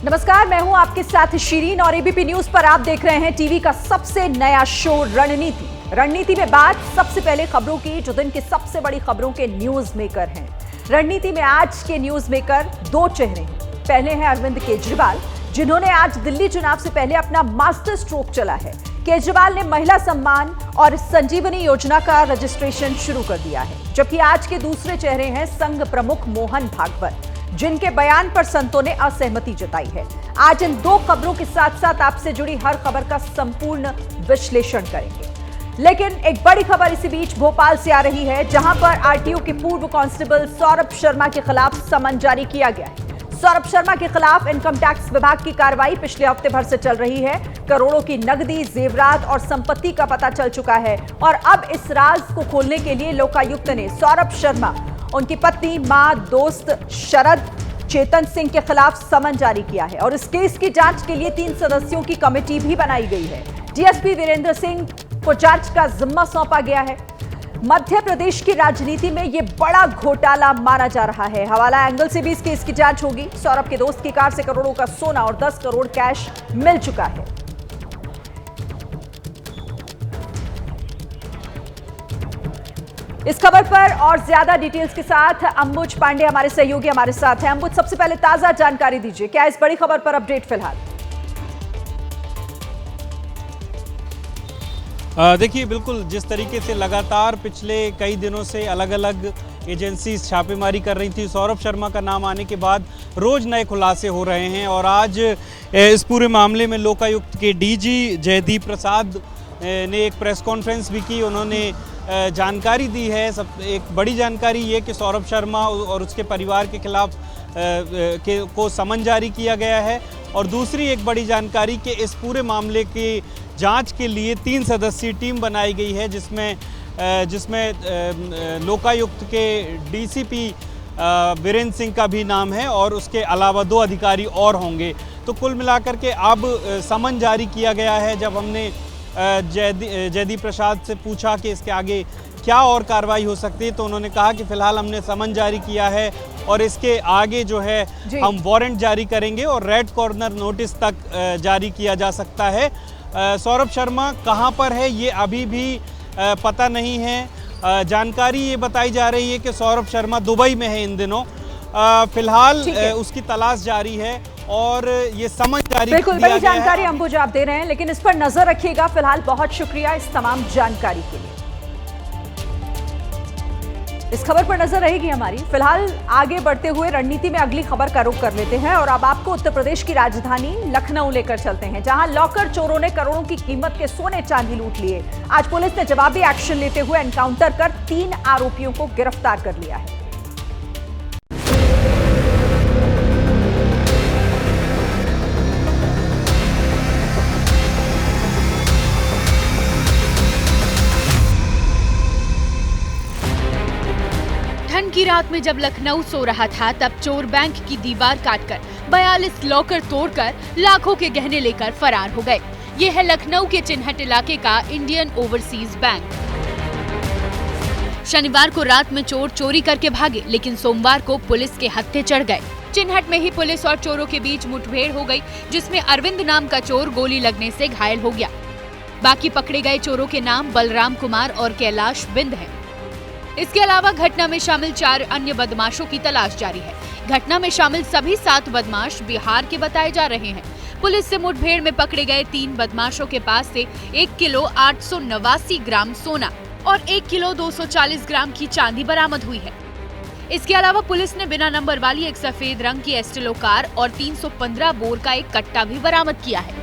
नमस्कार, मैं हूं आपके साथ शीरीन और एबीपी न्यूज पर आप देख रहे हैं टीवी का सबसे नया शो रणनीति। रणनीति में बात सबसे पहले खबरों की, जो दिन की सबसे बड़ी खबरों के न्यूज मेकर हैं। रणनीति में आज के न्यूज मेकर दो चेहरे हैं। पहले हैं अरविंद केजरीवाल, जिन्होंने आज दिल्ली चुनाव से पहले अपना मास्टर स्ट्रोक चला है। केजरीवाल ने महिला सम्मान और संजीवनी योजना का रजिस्ट्रेशन शुरू कर दिया है। जबकि आज के दूसरे चेहरे हैं संघ प्रमुख मोहन भागवत, जिनके बयान पर संतों ने असहमति जताई है। आज इन दो खबरों के साथ साथ आपसे जुड़ी हर खबर का संपूर्ण विश्लेषण करेंगे। लेकिन एक बड़ी खबर इसी बीच भोपाल से आ रही है, जहां पर आरटीओ के पूर्व कांस्टेबल सौरभ शर्मा के खिलाफ समन जारी किया गया है। सौरभ शर्मा के खिलाफ इनकम टैक्स विभाग की कार्रवाई पिछले हफ्ते भर से चल रही है। करोड़ों की नकदी, जेवरात और संपत्ति का पता चल चुका है और अब इस राज को खोलने के लिए लोकायुक्त ने सौरभ शर्मा, उनकी पत्नी, मां, दोस्त शरद चेतन सिंह के खिलाफ समन जारी किया है और इस केस की जांच के लिए 3 सदस्यों की कमेटी भी बनाई गई है। डीएसपी वीरेंद्र सिंह को जांच का जिम्मा सौंपा गया है। मध्य प्रदेश की राजनीति में यह बड़ा घोटाला माना जा रहा है। हवाला एंगल से भी इस केस की जांच होगी। सौरभ के दोस्त की कार से करोड़ों का सोना और 10 करोड़ कैश मिल चुका है। इस खबर पर और ज्यादा डिटेल्स के साथ अंबुज पांडे हमारे सहयोगी हमारे साथ हैं। अंबुज, सबसे पहले ताजा जानकारी दीजिए, क्या इस बड़ी खबर पर अपडेट फिलहाल? देखिए, बिल्कुल जिस तरीके से लगातार पिछले कई दिनों से अलग अलग एजेंसी छापेमारी कर रही थी, सौरभ शर्मा का नाम आने के बाद रोज नए खुलासे हो रहे हैं और आज इस पूरे मामले में लोकायुक्त के डीजी जयदीप प्रसाद ने एक प्रेस कॉन्फ्रेंस भी की। उन्होंने जानकारी दी है। एक बड़ी जानकारी ये कि सौरभ शर्मा और उसके परिवार के खिलाफ को समन जारी किया गया है और दूसरी एक बड़ी जानकारी कि इस पूरे मामले की जांच के लिए 3 सदस्यीय टीम बनाई गई है, जिसमें लोकायुक्त के डीसीपी वीरेंद्र सिंह का भी नाम है और उसके अलावा 2 अधिकारी और होंगे। तो कुल मिलाकर के अब समन जारी किया गया है। जब हमने जयदीप प्रसाद से पूछा कि इसके आगे क्या और कार्रवाई हो सकती है, तो उन्होंने कहा कि फिलहाल हमने समन जारी किया है और इसके आगे जो है हम वारंट जारी करेंगे और रेड कॉर्नर नोटिस तक जारी किया जा सकता है। सौरभ शर्मा कहां पर है ये अभी भी पता नहीं है। जानकारी ये बताई जा रही है कि सौरभ शर्मा दुबई में है इन दिनों। फिलहाल उसकी तलाश जारी है और ये समझ जारी बिल्कुल बड़ी जानकारी अंबुज आप दे रहे हैं, लेकिन इस पर नजर रखिएगा। फिलहाल बहुत शुक्रिया इस तमाम जानकारी के लिए। इस खबर पर नजर रहेगी हमारी। फिलहाल आगे बढ़ते हुए रणनीति में अगली खबर का रुख कर लेते हैं और अब आपको उत्तर प्रदेश की राजधानी लखनऊ लेकर चलते हैं, जहां लॉकर चोरों ने करोड़ों की कीमत के सोने चांदी लूट लिए। आज पुलिस ने जवाबी एक्शन लेते हुए एनकाउंटर कर 3 आरोपियों को गिरफ्तार कर लिया है। ठंड की रात में जब लखनऊ सो रहा था, तब चोर बैंक की दीवार काटकर 42 लॉकर तोड़कर लाखों के गहने लेकर फरार हो गए। ये है लखनऊ के चिन्हट इलाके का इंडियन ओवरसीज बैंक। शनिवार को रात में चोर चोरी करके भागे, लेकिन सोमवार को पुलिस के हत्थे चढ़ गए। चिन्हट में ही पुलिस और चोरों के बीच मुठभेड़ हो गई, जिसमें अरविंद नाम का चोर गोली लगने से घायल हो गया। बाकी पकड़े गए चोरों के नाम बलराम कुमार और कैलाश बिंद हैं। इसके अलावा घटना में शामिल 4 अन्य बदमाशों की तलाश जारी है। घटना में शामिल सभी 7 बदमाश बिहार के बताए जा रहे हैं। पुलिस से मुठभेड़ में पकड़े गए 3 बदमाशों के पास से 1 किलो 889 ग्राम सोना और 1 किलो 240 ग्राम की चांदी बरामद हुई है। इसके अलावा पुलिस ने बिना नंबर वाली एक सफेद रंग की एस्टेलो कार और 315 बोर का एक कट्टा भी बरामद किया है।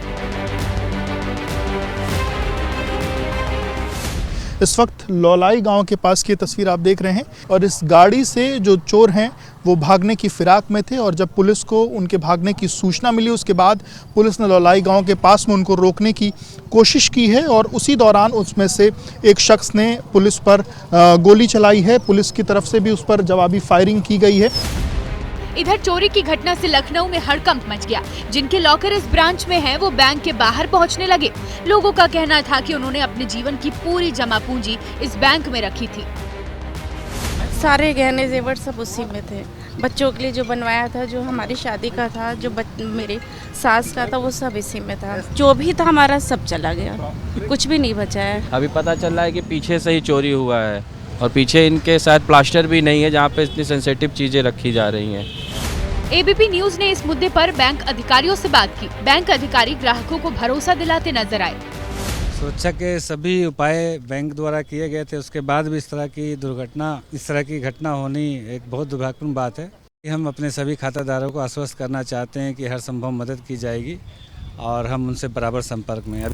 इस वक्त लौलाई गांव के पास की तस्वीर आप देख रहे हैं और इस गाड़ी से जो चोर हैं वो भागने की फिराक में थे और जब पुलिस को उनके भागने की सूचना मिली, उसके बाद पुलिस ने लौलाई गांव के पास में उनको रोकने की कोशिश की है और उसी दौरान उसमें से एक शख्स ने पुलिस पर गोली चलाई है। पुलिस की तरफ से भी उस पर जवाबी फायरिंग की गई है। इधर चोरी की घटना से लखनऊ में हड़कंप मच गया। जिनके लॉकर इस ब्रांच में हैं, वो बैंक के बाहर पहुंचने लगे। लोगों का कहना था कि उन्होंने अपने जीवन की पूरी जमा पूंजी इस बैंक में रखी थी। सारे गहने जेवर सब उसी में थे। बच्चों के लिए जो बनवाया था, जो हमारी शादी का था, जो मेरे सास का था, वो सब इसी में था। जो भी था हमारा सब चला गया, कुछ भी नहीं बचा है। अभी पता चल रहा है कि पीछे से ही चोरी हुआ है और पीछे इनके शायद प्लास्टर भी नहीं है जहाँ पे इतनी सेंसिटिव चीज़ें रखी जा रही हैं। एबीपी न्यूज ने इस मुद्दे पर बैंक अधिकारियों से बात की। बैंक अधिकारी ग्राहकों को भरोसा दिलाते नजर आए। सुरक्षा के सभी उपाय बैंक द्वारा किए गए थे, उसके बाद भी इस तरह की घटना होनी एक बहुत दुर्भाग्यपूर्ण बात है। हम अपने सभी खातादारों को आश्वस्त करना चाहते हैं कि हर संभव मदद की जाएगी और हम उनसे बराबर संपर्क में हैं।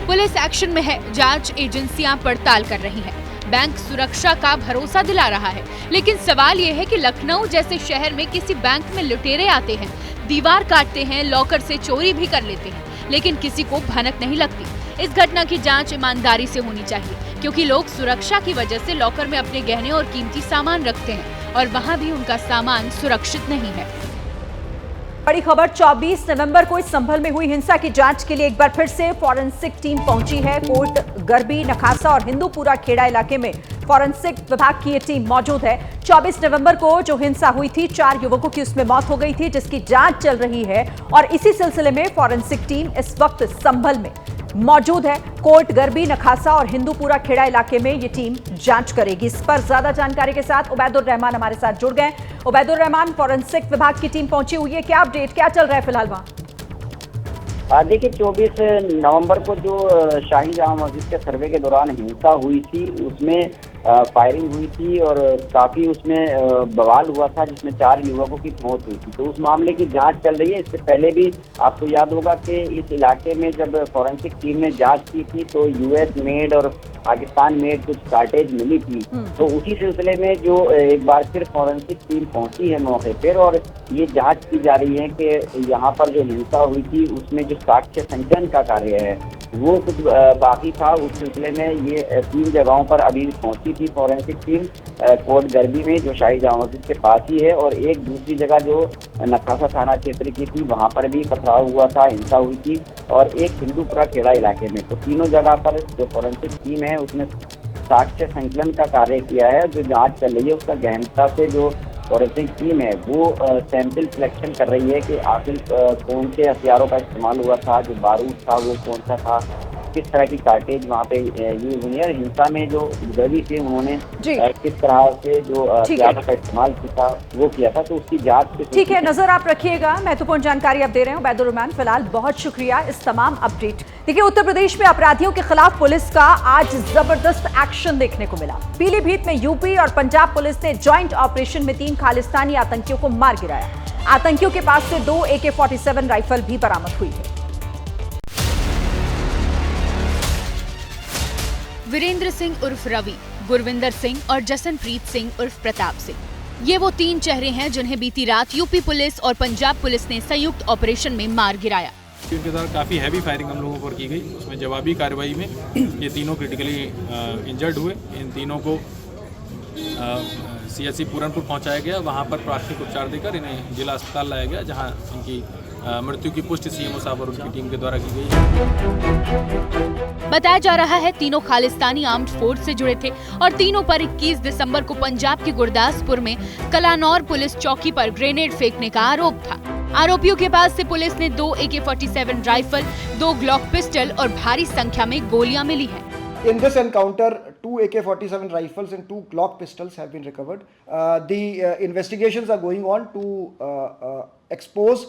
पुलिस एक्शन में है, जांच एजेंसियां पड़ताल कर रही हैं। बैंक सुरक्षा का भरोसा दिला रहा है, लेकिन सवाल ये है कि लखनऊ जैसे शहर में किसी बैंक में लुटेरे आते हैं, दीवार काटते हैं, लॉकर से चोरी भी कर लेते हैं, लेकिन किसी को भनक नहीं लगती। इस घटना की जांच ईमानदारी से होनी चाहिए, क्योंकि लोग सुरक्षा की वजह से लॉकर में अपने गहने और कीमती सामान रखते हैं और वहां भी उनका सामान सुरक्षित नहीं है। बड़ी खबर, 24 नवंबर को इस संभल में हुई हिंसा की जांच के लिए एक बार फिर से फॉरेंसिक टीम पहुंची है। कोट गरबी, नखासा और हिंदूपुरा खेड़ा इलाके में फॉरेंसिक विभाग की ये टीम मौजूद है। 24 नवंबर को जो हिंसा हुई थी, 4 युवकों की उसमें मौत हो गई थी, जिसकी जांच चल रही है और इसी सिलसिले में फॉरेंसिक टीम इस वक्त संभल में मौजूद है। कोट गरबी, नखासा और हिंदूपुरा खेड़ा इलाके में ये टीम जांच करेगी। इस पर ज्यादा जानकारी के साथ उबैदुर रहमान हमारे साथ जुड़ गए। उबैदुर रहमान, फॉरेंसिक विभाग की टीम पहुंची हुई है, क्या अपडेट, क्या चल रहा है फिलहाल वहां? देखिए, 24 नवंबर को जो शाही जामा मस्जिद के सर्वे के दौरान हिंसा हुई थी, उसमें फायरिंग हुई थी और काफ़ी उसमें बवाल हुआ था, जिसमें 4 युवकों की मौत हुई थी। तो उस मामले की जांच चल रही है। इससे पहले भी आपको याद होगा कि इस इलाके में जब फॉरेंसिक टीम ने जांच की थी तो यूएस मेड और पाकिस्तान मेड कुछ कार्टेज मिली थी। तो उसी सिलसिले में जो एक बार फिर फॉरेंसिक टीम पहुंची है मौके पर और ये जांच की जा रही है कि यहाँ पर जो हिंसा हुई थी उसमें जो साक्ष्य संकलन का कार्य है वो कुछ बाकी था। उस सिलसिले में ये 3 जगहों पर अभी पहुंची थी फॉरेंसिक टीम, कोट गरबी में जो शाही जामा मस्जिद के पास ही है और एक दूसरी जगह जो नखासा थाना क्षेत्र की थी, वहां पर भी पथराव हुआ था, हिंसा हुई थी और एक हिंदूपुरा खेड़ा इलाके में। तो तीनों जगह पर जो फॉरेंसिक टीम है उसने साक्ष्य संकलन का कार्य किया है। जो जाँच चल रही है उसका गहनता से जो फॉरेंसिक टीम है वो सैंपल सिलेक्शन कर रही है कि आखिर कौन से हथियारों का इस्तेमाल हुआ था, जो बारूद था वो कौन सा था, किस तरह की कार्टेज वहाँ पे यूज हुई है और हिंसा में जो गरीबी थी उन्होंने किस तरह से जो हथियारों का इस्तेमाल किया वो किया था। तो उसकी जांच। ठीक है, नजर आप रखिएगा। महत्वपूर्ण जानकारी आप दे रहे हैं उबैदुर रहमान। फिलहाल बहुत शुक्रिया इस तमाम अपडेट। देखिए, उत्तर प्रदेश में अपराधियों के खिलाफ पुलिस का आज जबरदस्त एक्शन देखने को मिला। पीलीभीत में यूपी और पंजाब पुलिस ने ज्वाइंट ऑपरेशन में 3 खालिस्तानी आतंकियों को मार गिराया। आतंकियों के पास से 2 AK-47 राइफल भी बरामद हुई है। वीरेंद्र सिंह उर्फ रवि, गुरविंदर सिंह और जसनप्रीत सिंह उर्फ प्रताप सिंह, ये वो 3 चेहरे हैं जिन्हें बीती रात यूपी पुलिस और पंजाब पुलिस ने संयुक्त ऑपरेशन में मार गिराया। इनके द्वारा काफ़ी हैवी फायरिंग हम लोगों पर की गई। उसमें जवाबी कार्रवाई में ये तीनों क्रिटिकली इंजर्ड हुए। इन तीनों को CHC पूरनपुर पहुंचाया गया। वहां पर प्राथमिक उपचार देकर इन्हें जिला अस्पताल लाया गया, जहां इनकी मृत्यु की पुष्टि CMO साहब और उनकी टीम के द्वारा की गई है। बताया जा रहा है तीनों खालिस्तानी आर्म्ड फोर्स से जुड़े थे और तीनों पर 21 दिसंबर को पंजाब के गुरदासपुर में कलानौर पुलिस चौकी पर ग्रेनेड फेंकने का आरोप था। आरोपियों के पास से पुलिस ने 2 AK-47 राइफल, 2 ग्लॉक पिस्टल और भारी संख्या में गोलियां मिली हैं। In this encounter, 2 AK-47 rifles and 2 Glock pistols have been recovered. The investigations are going on to expose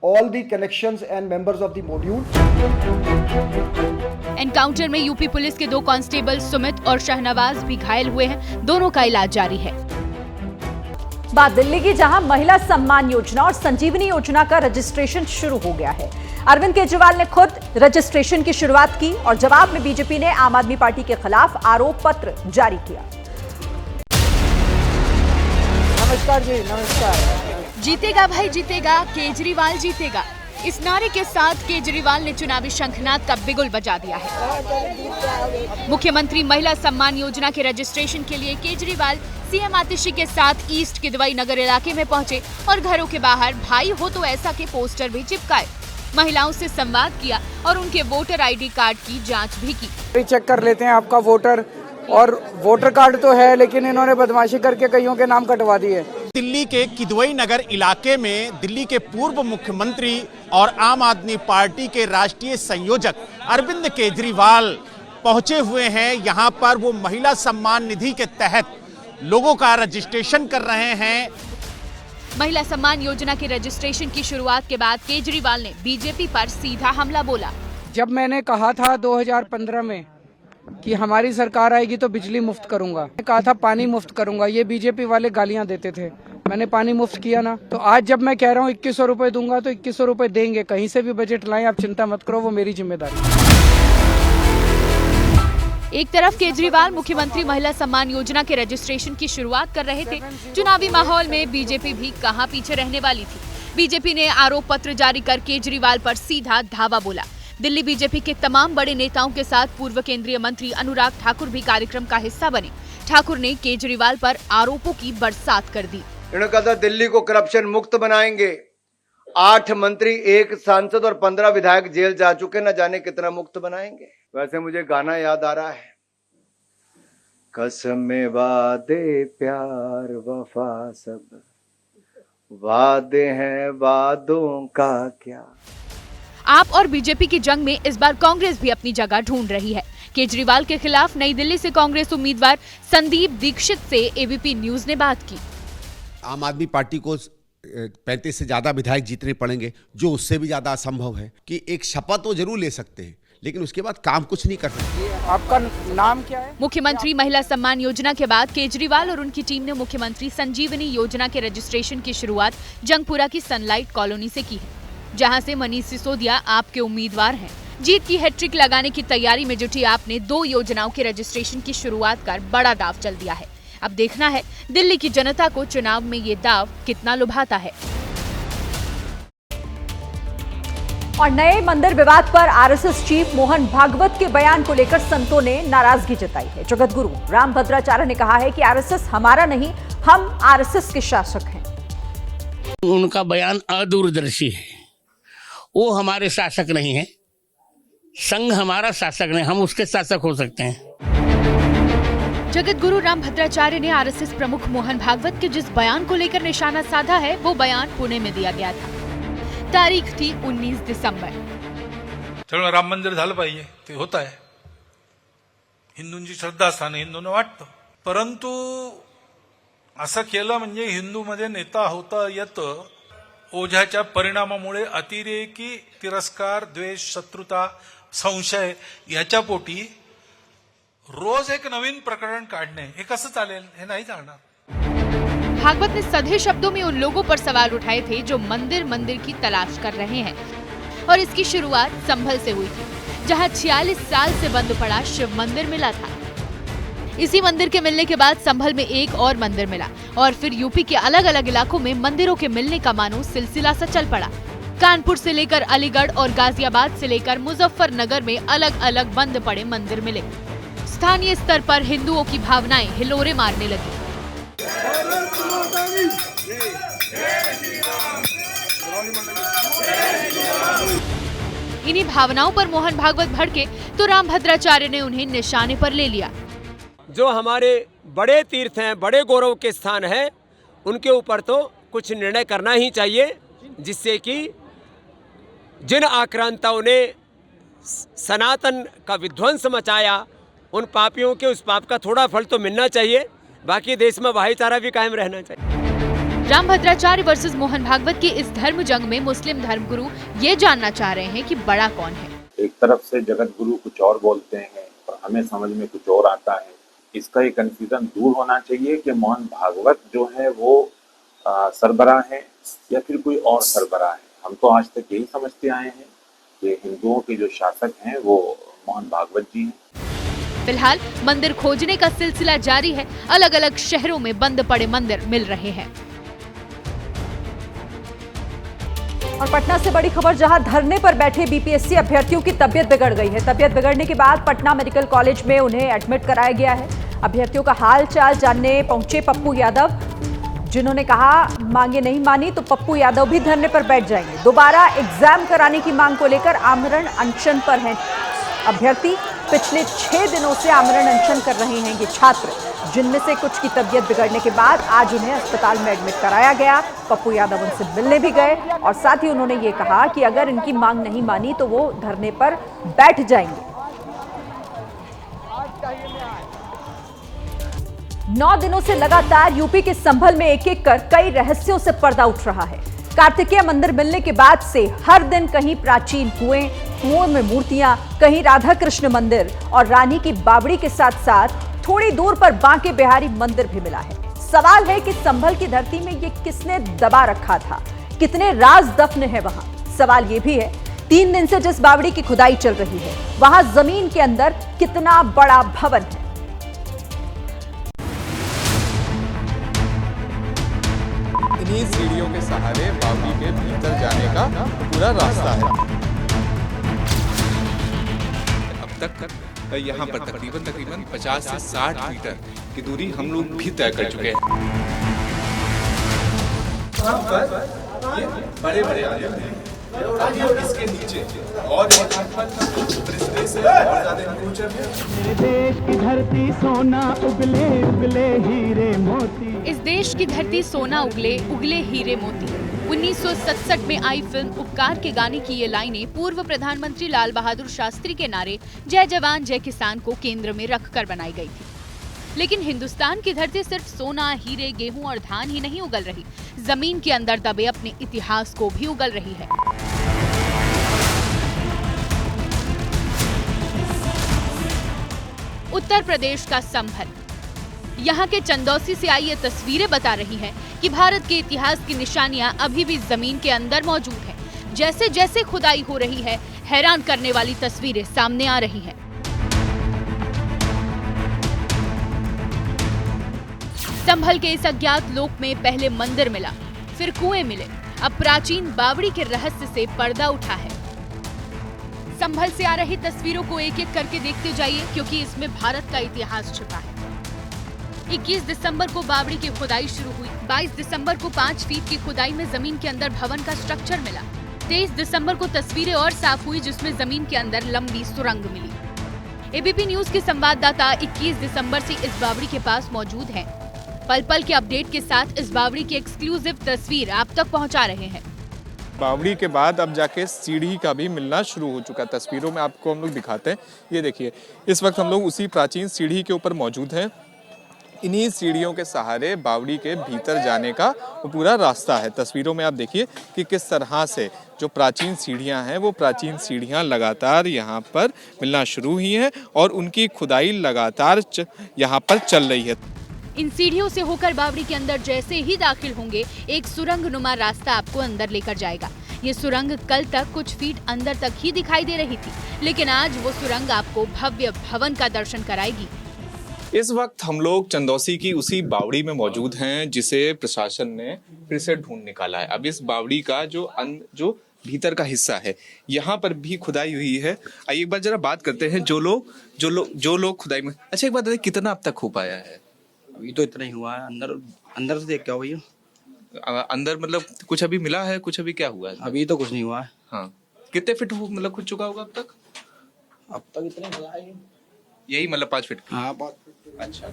all the connections and members of the module. Encounter में UP police के 2 constable Sumit और शहनवाज भी घायल हुए हैं। दोनों का इलाज जारी है। बात दिल्ली की, जहां महिला सम्मान योजना और संजीवनी योजना का रजिस्ट्रेशन शुरू हो गया है। अरविंद केजरीवाल ने खुद रजिस्ट्रेशन की शुरुआत की और जवाब में बीजेपी ने आम आदमी पार्टी के खिलाफ आरोप पत्र जारी किया। नमस्कार जी, नमस्कार। जीतेगा भाई जीतेगा, केजरीवाल जीतेगा, इस नारे के साथ केजरीवाल ने चुनावी शंखनाद का बिगुल बजा दिया है। मुख्यमंत्री महिला सम्मान योजना के रजिस्ट्रेशन के लिए केजरीवाल CM आतिशी के साथ ईस्ट किदवई नगर इलाके में पहुंचे और घरों के बाहर भाई हो तो ऐसा के पोस्टर भी चिपकाए। महिलाओं से संवाद किया और उनके वोटर ID कार्ड की जांच भी की। चेक कर लेते हैं आपका वोटर, और वोटर कार्ड तो है लेकिन इन्होंने बदमाशी करके कईयों के नाम कटवा दिए। दिल्ली के किदवई नगर इलाके में दिल्ली के पूर्व मुख्यमंत्री और आम आदमी पार्टी के राष्ट्रीय संयोजक अरविंद केजरीवाल पहुंचे हुए हैं। यहां पर वो महिला सम्मान निधि के तहत लोगों का रजिस्ट्रेशन कर रहे हैं। महिला सम्मान योजना के रजिस्ट्रेशन की शुरुआत के बाद केजरीवाल ने बीजेपी पर सीधा हमला बोला। जब मैंने कहा था 2015 में कि हमारी सरकार आएगी तो बिजली मुफ्त करूंगा, मैंने कहा था पानी मुफ्त करूंगा, ये बीजेपी वाले गालियां देते थे। मैंने पानी मुफ्त किया ना, तो आज जब मैं कह रहा हूँ 2100 रुपए दूंगा तो 2100 रुपए देंगे। कहीं से भी बजट लाएं, आप चिंता मत करो, वो मेरी जिम्मेदारी। एक तरफ केजरीवाल मुख्यमंत्री महिला सम्मान योजना के रजिस्ट्रेशन की शुरुआत कर रहे थे। चुनावी माहौल में बीजेपी भी कहां पीछे रहने वाली थी। बीजेपी ने आरोप पत्र जारी कर केजरीवाल पर सीधा धावा बोला। दिल्ली बीजेपी के तमाम बड़े नेताओं के साथ पूर्व केंद्रीय मंत्री अनुराग ठाकुर भी कार्यक्रम का हिस्सा बने। ठाकुर ने केजरीवाल पर आरोपों की बरसात कर दी। इन्होंने कहा था दिल्ली को करप्शन मुक्त बनाएंगे। 8 मंत्री, 1 सांसद और 15 विधायक जेल जा चुके, न जाने कितना मुक्त बनाएंगे। वैसे मुझे गाना याद आ रहा है, कसमें वादे प्यार वफा सब वादे हैं, वादों का क्या। आप और बीजेपी की जंग में इस बार कांग्रेस भी अपनी जगह ढूंढ रही है। केजरीवाल के खिलाफ नई दिल्ली से कांग्रेस उम्मीदवार संदीप दीक्षित से एबीपी न्यूज ने बात की। आम आदमी पार्टी को 35 से ज्यादा विधायक जीतने पड़ेंगे, जो उससे भी ज्यादा असंभव है कि एक शपथ तो जरूर ले सकते हैं, लेकिन उसके बाद काम कुछ नहीं कर सकते। आपका नाम क्या है? मुख्यमंत्री महिला सम्मान योजना के बाद केजरीवाल और उनकी टीम ने मुख्यमंत्री संजीवनी योजना के रजिस्ट्रेशन की शुरुआत जंगपुरा की सनलाइट कॉलोनी से की है, जहां से मनीष सिसोदिया आपके उम्मीदवार हैं। जीत की हैट्रिक लगाने की तैयारी में जुटी आपने 2 योजनाओं के रजिस्ट्रेशन की शुरुआत कर बड़ा दाव चल दिया है। अब देखना है दिल्ली की जनता को चुनाव में ये दाव कितना लुभाता है। और नए मंदिर विवाद पर आरएसएस चीफ मोहन भागवत के बयान को लेकर संतों ने नाराजगी जताई है। जगत गुरु रामभद्राचार्य ने कहा है कि आरएसएस हमारा नहीं, हम आरएसएस के शासक हैं। उनका बयान अदूरदर्शी है। वो हमारे शासक नहीं है, संघ हमारा शासक नहीं, हम उसके शासक हो सकते हैं। जगत गुरु रामभद्राचार्य ने आरएसएस प्रमुख मोहन भागवत के जिस बयान को लेकर निशाना साधा है, वो बयान पुणे में दिया गया था। तारीख थी 19 दिसंबर। त्यामुळे राम मंदिर झालं पाहिजे, ते होत आहे, हिंदूंची श्रद्धास्थान हिंदूंना वाटतं, परंतु असं केलं म्हणजे हिंदूमध्ये नेता होता येतं। ओझ्याच्या परिणामामुळे अतिरेकी तिरस्कार, द्वेष, शत्रुता, संशय याच्या पोटी रोज एक नवीन प्रकरण काढणे हे कसं चालेल? हे नहीं चालणार। भागवत ने सधे शब्दों में उन लोगों पर सवाल उठाए थे जो मंदिर की तलाश कर रहे हैं, और इसकी शुरुआत संभल से हुई थी, जहां 46 साल से बंद पड़ा शिव मंदिर मिला था। इसी मंदिर के मिलने के बाद संभल में एक और मंदिर मिला, और फिर यूपी के अलग अलग इलाकों में मंदिरों के मिलने का मानो सिलसिला सा चल पड़ा। कानपुर से लेकर अलीगढ़ और गाजियाबाद से लेकर मुजफ्फरनगर में अलग अलग बंद पड़े मंदिर मिले। स्थानीय स्तर पर हिंदुओं की भावनाएं हिलोरे मारने लगी। इन्हीं भावनाओं पर मोहन भागवत भड़के तो रामभद्राचार्य ने उन्हें निशाने पर ले लिया। जो हमारे बड़े तीर्थ हैं, बड़े गौरव के स्थान हैं, उनके ऊपर तो कुछ निर्णय करना ही चाहिए, जिससे कि जिन आक्रांताओं ने सनातन का विध्वंस मचाया, उन पापियों के उस पाप का थोड़ा फल तो मिलना चाहिए। बाकी देश में भाईचारा भी कायम रहना चाहिए। रामभद्राचार्य वर्सेस मोहन भागवत की इस धर्म जंग में मुस्लिम धर्मगुरु ये जानना चाह रहे हैं कि बड़ा कौन है। एक तरफ से जगत गुरु कुछ और बोलते हैं और हमें समझ में कुछ और आता है। इसका ये कंफ्यूजन दूर होना चाहिए कि मोहन भागवत जो है वो सरबराह है या फिर कोई और सरबराह है। हम तो आज तक यही समझते आए हैं कि हिंदुओं के जो शासक हैं वो मोहन भागवत जी हैं। फिलहाल मंदिर खोजने का सिलसिला जारी है। अलग अलग शहरों में बंद पड़े मंदिर मिल रहे हैं। और पटना से बड़ी खबर, जहां धरने पर बैठे बीपीएससी अभ्यर्थियों की तबीयत बिगड़ गई है। तबीयत बिगड़ने के बाद पटना मेडिकल कॉलेज में उन्हें एडमिट कराया गया है। अभ्यर्थियों का हाल चाल जानने पहुंचे पप्पू यादव, जिन्होंने कहा मांगे नहीं मानी तो पप्पू यादव भी धरने पर बैठ जाएंगे। दोबारा एग्जाम कराने की मांग को लेकर आमरण अनशन पर हैं अभ्यर्थी। पिछले 6 दिनों से आमरण अनशन कर रहे हैं ये छात्र। जिनमें से कुछ की तबीयत बिगड़ने के बाद आज उन्हें अस्पताल में एडमिट कराया गया। पप्पू यादव उनसे मिलने भी गए और साथ ही उन्होंने ये कहा कि अगर इनकी मांग नहीं मानी तो वो धरने पर बैठ जाएंगे। 9 दिनों से लगातार यूपी के संभल में एक एक कर कई रहस्यों से पर्दा उठ रहा है। कार्तिकेय मंदिर मिलने के बाद से हर दिन कहीं प्राचीन कुओं में मूर्तियां, कहीं राधा कृष्ण मंदिर और रानी की बावड़ी के साथ साथ थोड़ी दूर पर बांके बिहारी मंदिर भी मिला है। सवाल है कि संभल की धरती में ये किसने दबा रखा था, कितने राज दफन है वहां। सवाल ये भी है 3 दिन से जिस बावड़ी की खुदाई चल रही है वहां जमीन के अंदर कितना बड़ा भवन है। इन्हीं सीढ़ियों के सहारे बावड़ी के भीतर जाने का पूरा रास्ता है। अब तक यहाँ पर तकरीबन 50 से 60 मीटर की दूरी हम लोग भी तय कर चुके हैं। यहाँ पर ये बड़े-बड़े आलम हैं और इसके नीचे और यहाँ पर से और ज़्यादा ऊंचा है। मेरे देश की धरती सोना उगले उगले हीरे मोती। इस देश की धरती सोना उगले उगले हीरे मोती। 1967 में आई फिल्म उपकार के गाने की ये लाइनें पूर्व प्रधानमंत्री लाल बहादुर शास्त्री के नारे जय जवान जय किसान को केंद्र में रखकर बनाई गई थी। लेकिन हिंदुस्तान की धरती सिर्फ सोना, हीरे, गेहूं और धान ही नहीं उगल रही, जमीन के अंदर दबे अपने इतिहास को भी उगल रही है। उत्तर प्रदेश का संभल, यहाँ के चंदौसी से आई ये तस्वीरें बता रही हैं कि भारत के इतिहास की निशानियां अभी भी जमीन के अंदर मौजूद हैं। जैसे जैसे खुदाई हो रही है, हैरान करने वाली तस्वीरें सामने आ रही हैं। संभल के इस अज्ञात लोक में पहले मंदिर मिला, फिर कुएं मिले, अब प्राचीन बावड़ी के रहस्य से पर्दा उठा है। संभल से आ रही तस्वीरों को एक एक करके देखते जाइए, क्योंकि इसमें भारत का इतिहास छिपा है। 21 दिसंबर को बावड़ी की खुदाई शुरू हुई। 22 दिसंबर को 5 फीट की खुदाई में जमीन के अंदर भवन का स्ट्रक्चर मिला। 23 दिसंबर को तस्वीरें और साफ हुई, जिसमें जमीन के अंदर लंबी सुरंग मिली। एबीपी न्यूज के संवाददाता 21 दिसंबर से इस बावड़ी के पास मौजूद हैं। पल पल के अपडेट के साथ इस बावड़ी की एक्सक्लूसिव तस्वीर आप तक पहुंचा रहे हैं। बावड़ी के बाद अब जाके सीढ़ी का भी मिलना शुरू हो चुका है। तस्वीरों में आपको हम लोग दिखाते हैं। ये देखिए, इस वक्त हम लोग उसी प्राचीन सीढ़ी के ऊपर मौजूद हैं। इन्हीं सीढ़ियों के सहारे बावड़ी के भीतर जाने का वो पूरा रास्ता है। तस्वीरों में आप देखिए कि किस तरह से जो प्राचीन सीढ़ियां हैं, वो प्राचीन सीढ़ियां लगातार यहाँ पर मिलना शुरू हुई हैं और उनकी खुदाई लगातार यहाँ पर चल रही है। इन सीढ़ियों से होकर बावड़ी के अंदर जैसे ही दाखिल होंगे, एक सुरंग नुमा रास्ता आपको अंदर लेकर जाएगा। ये सुरंग कल तक कुछ फीट अंदर तक ही दिखाई दे रही थी, लेकिन आज वो सुरंग आपको भव्य भवन का दर्शन कराएगी। इस वक्त हम लोग चंदौसी की उसी बावड़ी में मौजूद हैं, जिसे प्रशासन ने फिर से ढूंढ निकाला है। अब इस बावड़ी का जो भीतर का हिस्सा है, यहाँ पर भी खुदाई हुई है। आइए एक बार जरा बात करते हैं जो लोग खुदाई में। अच्छा, एक बात बताइए, कितना अब तक हो पाया है? अभी तो इतना ही हुआ है। अंदर से देख क्या हुआ भैया? अंदर मतलब कुछ अभी मिला है, कुछ अभी क्या हुआ है? अभी तो कुछ नहीं हुआ है। हाँ, कितने फीट मतलब खुद चुका होगा अब तक? अब तक इतने यही मतलब 5 फीट? हाँ, 5 फीट। अच्छा।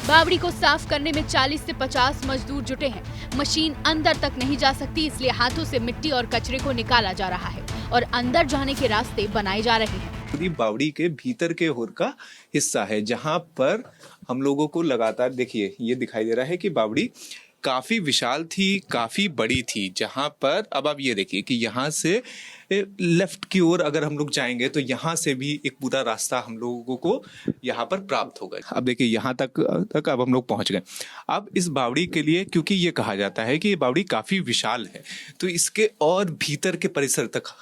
बावड़ी को साफ करने में 40 से 50 मजदूर जुटे हैं। मशीन अंदर तक नहीं जा सकती, इसलिए हाथों से मिट्टी और कचरे को निकाला जा रहा है और अंदर जाने के रास्ते बनाए जा रहे हैं। पूरी बावड़ी के भीतर के होर का हिस्सा है, जहां पर हम लोगों को लगातार देखिए ये दिखाई दे रहा है कि बावड़ी काफी विशाल थी, काफी बड़ी थी। जहां पर अब आप ये देखिए कि यहाँ से लेफ्ट की ओर अगर हम लोग जाएंगे तो यहाँ से भी एक पूरा रास्ता हम लोगों को यहाँ पर प्राप्त होगा। अब देखिए यहाँ तक अब हम लोग पहुंच गए। अब इस बावड़ी के लिए, क्योंकि ये कहा जाता है कि ये बावड़ी काफी विशाल है, तो इसके और भीतर के परिसर तक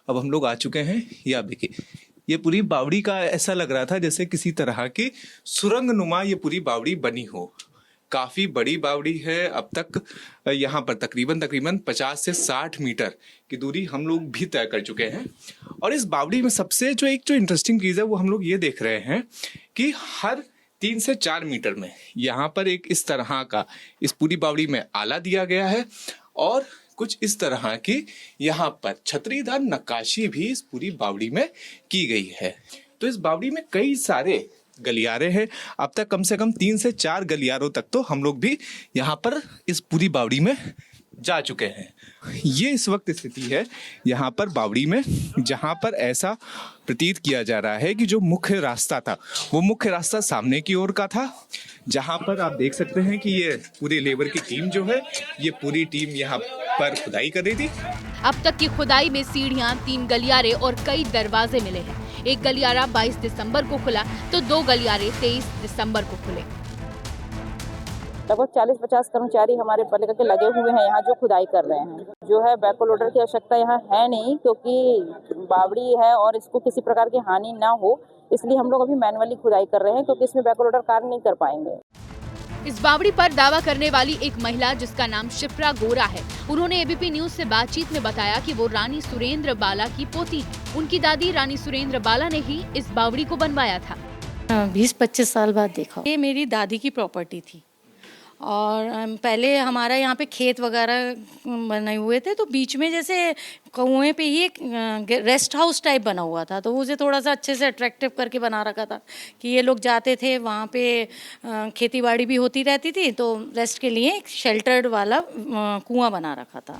अब हम लोग आ चुके हैं। ये आप देखिए, ये पूरी बावड़ी का ऐसा लग रहा था जैसे किसी तरह की सुरंग नुमा ये पूरी बावड़ी बनी हो। काफी बड़ी बावड़ी है। अब तक यहाँ पर तकरीबन 50 से 60 मीटर की दूरी हम लोग भी तय कर चुके हैं। और इस बावड़ी में सबसे जो इंटरेस्टिंग चीज है वो हम लोग ये देख रहे हैं कि हर 3 से 4 मीटर में यहाँ पर एक इस तरह का इस पूरी बावड़ी में आला दिया गया है और कुछ इस तरह की यहाँ पर छतरीदार नक्काशी भी इस पूरी बावड़ी में की गई है। तो इस बावड़ी में कई सारे गलियारे हैं। अब तक कम से कम 3 से 4 गलियारों तक तो हम लोग भी यहाँ पर इस पूरी बावड़ी में जा चुके हैं। ये इस वक्त स्थिति है यहाँ पर बावड़ी में, जहाँ पर ऐसा प्रतीत किया जा रहा है कि जो मुख्य रास्ता था वो मुख्य रास्ता सामने की ओर का था, जहाँ पर आप देख सकते हैं कि ये पूरी लेबर की टीम जो है, ये पूरी टीम यहाँ पर खुदाई कर रही थी। अब तक की खुदाई में सीढ़ियां, 3 गलियारे और कई दरवाजे मिले हैं। एक गलियारा 22 दिसंबर को खुला तो 2 गलियारे 23 दिसंबर को खुले। लगभग 40-50 कर्मचारी हमारे पालिका के लगे हुए हैं यहाँ जो खुदाई कर रहे हैं। जो है बैकहो लोडर की आवश्यकता यहाँ है नहीं, क्योंकि बावड़ी है और इसको किसी प्रकार की हानि ना हो, इसलिए हम लोग अभी मैनुअली खुदाई कर रहे हैं, क्योंकि इसमें बैकहो लोडर कार्य नहीं कर पाएंगे। इस बावड़ी पर दावा करने वाली एक महिला जिसका नाम शिप्रा गोरा है, उन्होंने एबीपी न्यूज से बातचीत में बताया कि वो रानी सुरेंद्र बाला की पोती है। उनकी दादी रानी सुरेंद्र बाला ने ही इस बावड़ी को बनवाया था। 20-25 साल बाद देखा। ये मेरी दादी की प्रॉपर्टी थी और पहले हमारा यहाँ पे खेत वगैरह बने हुए थे, तो बीच में जैसे कुएं पे ही एक रेस्ट हाउस टाइप बना हुआ था, तो उसे थोड़ा सा अच्छे से अट्रैक्टिव करके बना रखा था कि ये लोग जाते थे, वहाँ पे खेती बाड़ी भी होती रहती थी, तो रेस्ट के लिए एक शेल्टर्ड वाला कुआं बना रखा था।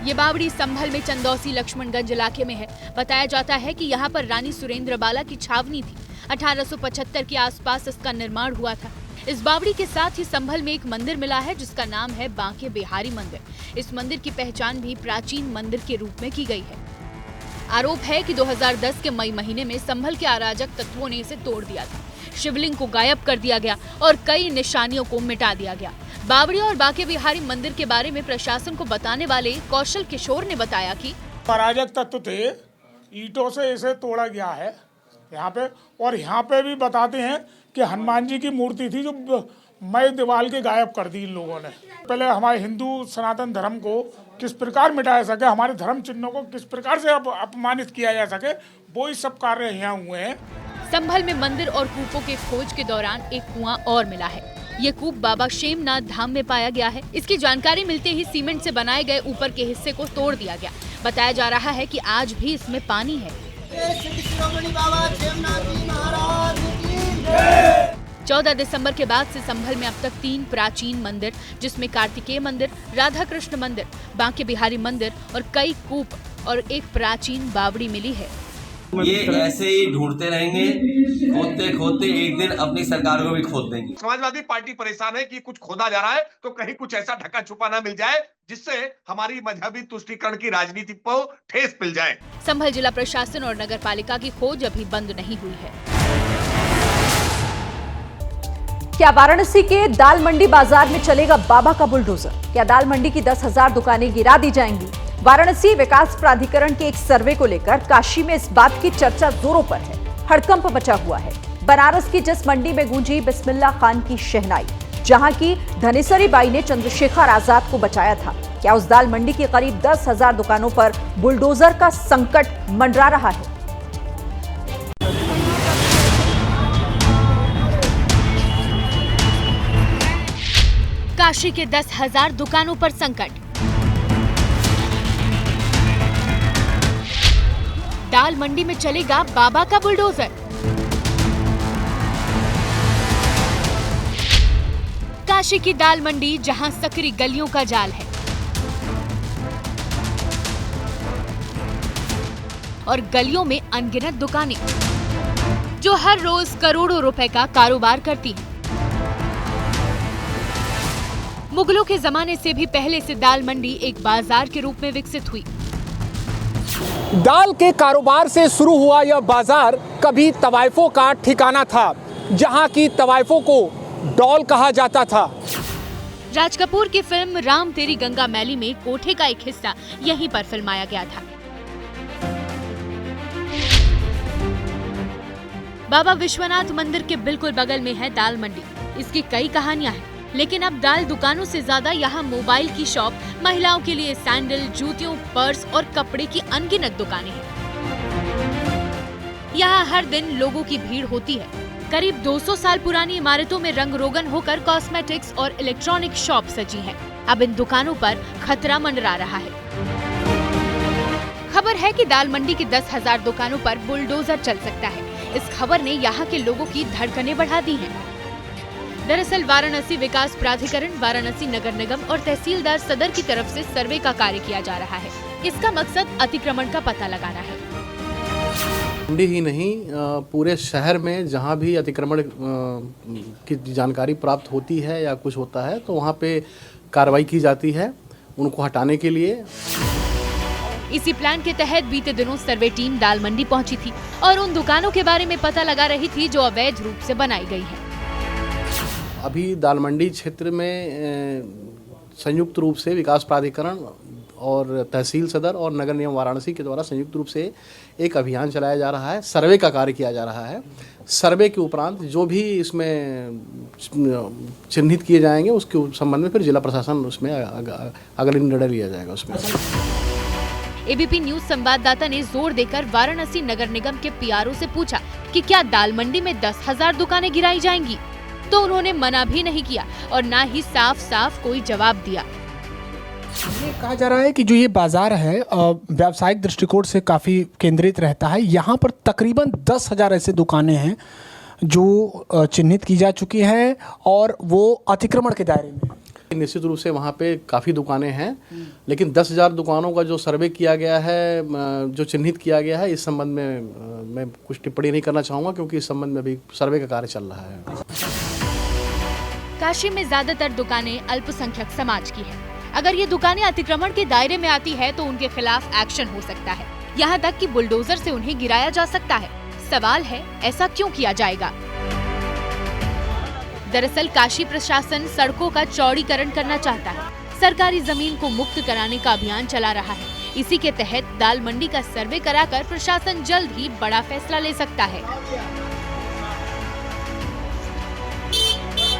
ये बावड़ी संभल में चंदौसी लक्ष्मणगंज इलाके में है। बताया जाता है कि यहाँ पर रानी सुरेंद्र बाला की छावनी थी। 1875 के आसपास इसका निर्माण हुआ था। इस बावड़ी के साथ ही संभल में एक मंदिर मिला है जिसका नाम है बांके बिहारी मंदिर। इस मंदिर की पहचान भी प्राचीन मंदिर के रूप में की गई है। आरोप है कि 2010 के मई महीने में संभल के अराजक तत्वों ने इसे तोड़ दिया था। शिवलिंग को गायब कर दिया गया और कई निशानियों को मिटा दिया गया। बावड़ी और बांके बिहारी मंदिर के बारे में प्रशासन को बताने वाले कौशल किशोर ने बताया कि अराजक तत्व थे, ईंटों से इसे तोड़ा गया है यहाँ पे, और यहाँ पे भी बताते हैं कि हनुमान जी की मूर्ति थी जो मई दीवार के गायब कर दी इन लोगों ने। पहले हमारे हिंदू सनातन धर्म को किस प्रकार मिटाया सके, हमारे धर्म चिन्हों को किस प्रकार से अपमानित किया जा सके, वो ही सब कार्य यहाँ हुए हैं। संभल में मंदिर और कूपों के खोज के दौरान एक कुआं और मिला है। ये कूप बाबा शेमनाथ धाम में पाया गया है। इसकी जानकारी मिलते ही सीमेंट से बनाए गए ऊपर के हिस्से को तोड़ दिया गया। बताया जा रहा है कि आज भी इसमें पानी है। 14 दिसंबर के बाद से संभल में अब तक 3 प्राचीन मंदिर, जिसमें कार्तिकेय मंदिर, राधा कृष्ण मंदिर, बांके बिहारी मंदिर और कई कूप और एक प्राचीन बावड़ी मिली है। ये ऐसे ही ढूंढते रहेंगे, खोदते खोदते एक दिन अपनी सरकार को भी खोद देंगे। समाजवादी पार्टी परेशान है कि कुछ खोदा जा रहा है तो कहीं कुछ ऐसा ढका छुपा ना मिल जाए जिससे हमारी मजहबी तुष्टीकरण की राजनीति को ठेस मिल जाए। संभल जिला प्रशासन और नगर पालिका की खोज अभी बंद नहीं हुई है। क्या वाराणसी के दाल मंडी बाजार में चलेगा बाबा का बुलडोजर? क्या दाल मंडी की 10,000 दुकानें गिरा दी जाएंगी? वाराणसी विकास प्राधिकरण के एक सर्वे को लेकर काशी में इस बात की चर्चा जोरों पर है। हड़कंप मचा हुआ है। बनारस की जिस मंडी में गूंजी बिस्मिल्ला खान की शहनाई, जहां की धनेसरी बाई ने चंद्रशेखर आजाद को बचाया था, क्या उस दाल मंडी की करीब 10,000 दुकानों पर बुलडोजर का संकट मंडरा रहा है? काशी के 10,000 दुकानों पर संकट। दाल मंडी में चलेगा बाबा का बुलडोजर। काशी की दाल मंडी जहां सकरी गलियों का जाल है और गलियों में अनगिनत दुकानें जो हर रोज करोड़ों रुपए का कारोबार करती हैं। मुगलों के जमाने से भी पहले से दाल मंडी एक बाजार के रूप में विकसित हुई। दाल के कारोबार से शुरू हुआ यह बाजार कभी तवाइफों का ठिकाना था, जहां की तवाइफों को डॉल कहा जाता था। राज कपूर की फिल्म राम तेरी गंगा मैली में कोठे का एक हिस्सा यहीं पर फिल्माया गया था। बाबा विश्वनाथ मंदिर के बिल्कुल बगल में है दाल मंडी। इसकी कई कहानियां हैं, लेकिन अब दाल दुकानों से ज्यादा यहाँ मोबाइल की शॉप, महिलाओं के लिए सैंडल, जूतियों, पर्स और कपड़े की अनगिनत दुकानें हैं। यहाँ हर दिन लोगों की भीड़ होती है। करीब 200 साल पुरानी इमारतों में रंग रोगन होकर कॉस्मेटिक्स और इलेक्ट्रॉनिक शॉप सजी हैं। अब इन दुकानों पर खतरा मंडरा रहा है। खबर है कि दाल मंडी की 10,000 दुकानों पर बुलडोजर चल सकता है। इस खबर ने यहाँ के लोगों की धड़कनें बढ़ा दी हैं। दरअसल वाराणसी विकास प्राधिकरण, वाराणसी नगर निगम और तहसीलदार सदर की तरफ से सर्वे का कार्य किया जा रहा है। इसका मकसद अतिक्रमण का पता लगाना है। मंडी ही नहीं, पूरे शहर में जहां भी अतिक्रमण की जानकारी प्राप्त होती है या कुछ होता है तो वहां पे कार्रवाई की जाती है उनको हटाने के लिए। इसी प्लान के तहत बीते दिनों सर्वे टीम दाल मंडी पहुंची थी और उन दुकानों के बारे में पता लगा रही थी जो अवैध रूप से बनाई गई हैं। अभी दाल मंडी क्षेत्र में संयुक्त रूप से विकास प्राधिकरण और तहसील सदर और नगर निगम वाराणसी के द्वारा संयुक्त रूप से एक अभियान चलाया जा रहा है, सर्वे का कार्य किया जा रहा है। सर्वे के उपरांत जो भी इसमें चिन्हित किए जाएंगे उसके संबंध में फिर जिला प्रशासन उसमें अगले निर्णय लिया जाएगा उसमें। एबीपी न्यूज संवाददाता ने जोर देकर वाराणसी नगर निगम के पीआरओ से पूछा कि क्या दाल मंडी में 10,000 दुकानें गिराई जाएंगी, तो उन्होंने मना भी नहीं किया और ना ही साफ साफ कोई जवाब दिया। ये कहा जा रहा है कि जो ये बाजार है व्यावसायिक दृष्टिकोण से काफ़ी केंद्रित रहता है। यहाँ पर तकरीबन 10,000 ऐसे दुकानें हैं जो चिन्हित की जा चुकी हैं और वो अतिक्रमण के दायरे में। निश्चित रूप से वहाँ पे काफ़ी दुकानें हैं, लेकिन 10,000 दुकानों का जो सर्वे किया गया है, जो चिन्हित किया गया है, इस संबंध में मैं कुछ टिप्पणी नहीं करना चाहूँगा क्योंकि इस संबंध में अभी सर्वे का कार्य चल रहा है। काशी में ज्यादातर दुकानें अल्पसंख्यक समाज की है। अगर ये दुकानें अतिक्रमण के दायरे में आती है तो उनके खिलाफ एक्शन हो सकता है, यहाँ तक कि बुलडोजर से उन्हें गिराया जा सकता है। सवाल है, ऐसा क्यों किया जाएगा? दरअसल काशी प्रशासन सड़कों का चौड़ीकरण करना चाहता है, सरकारी जमीन को मुक्त कराने का अभियान चला रहा है। इसी के तहत दाल मंडी का सर्वे कराकर प्रशासन जल्द ही बड़ा फैसला ले सकता है।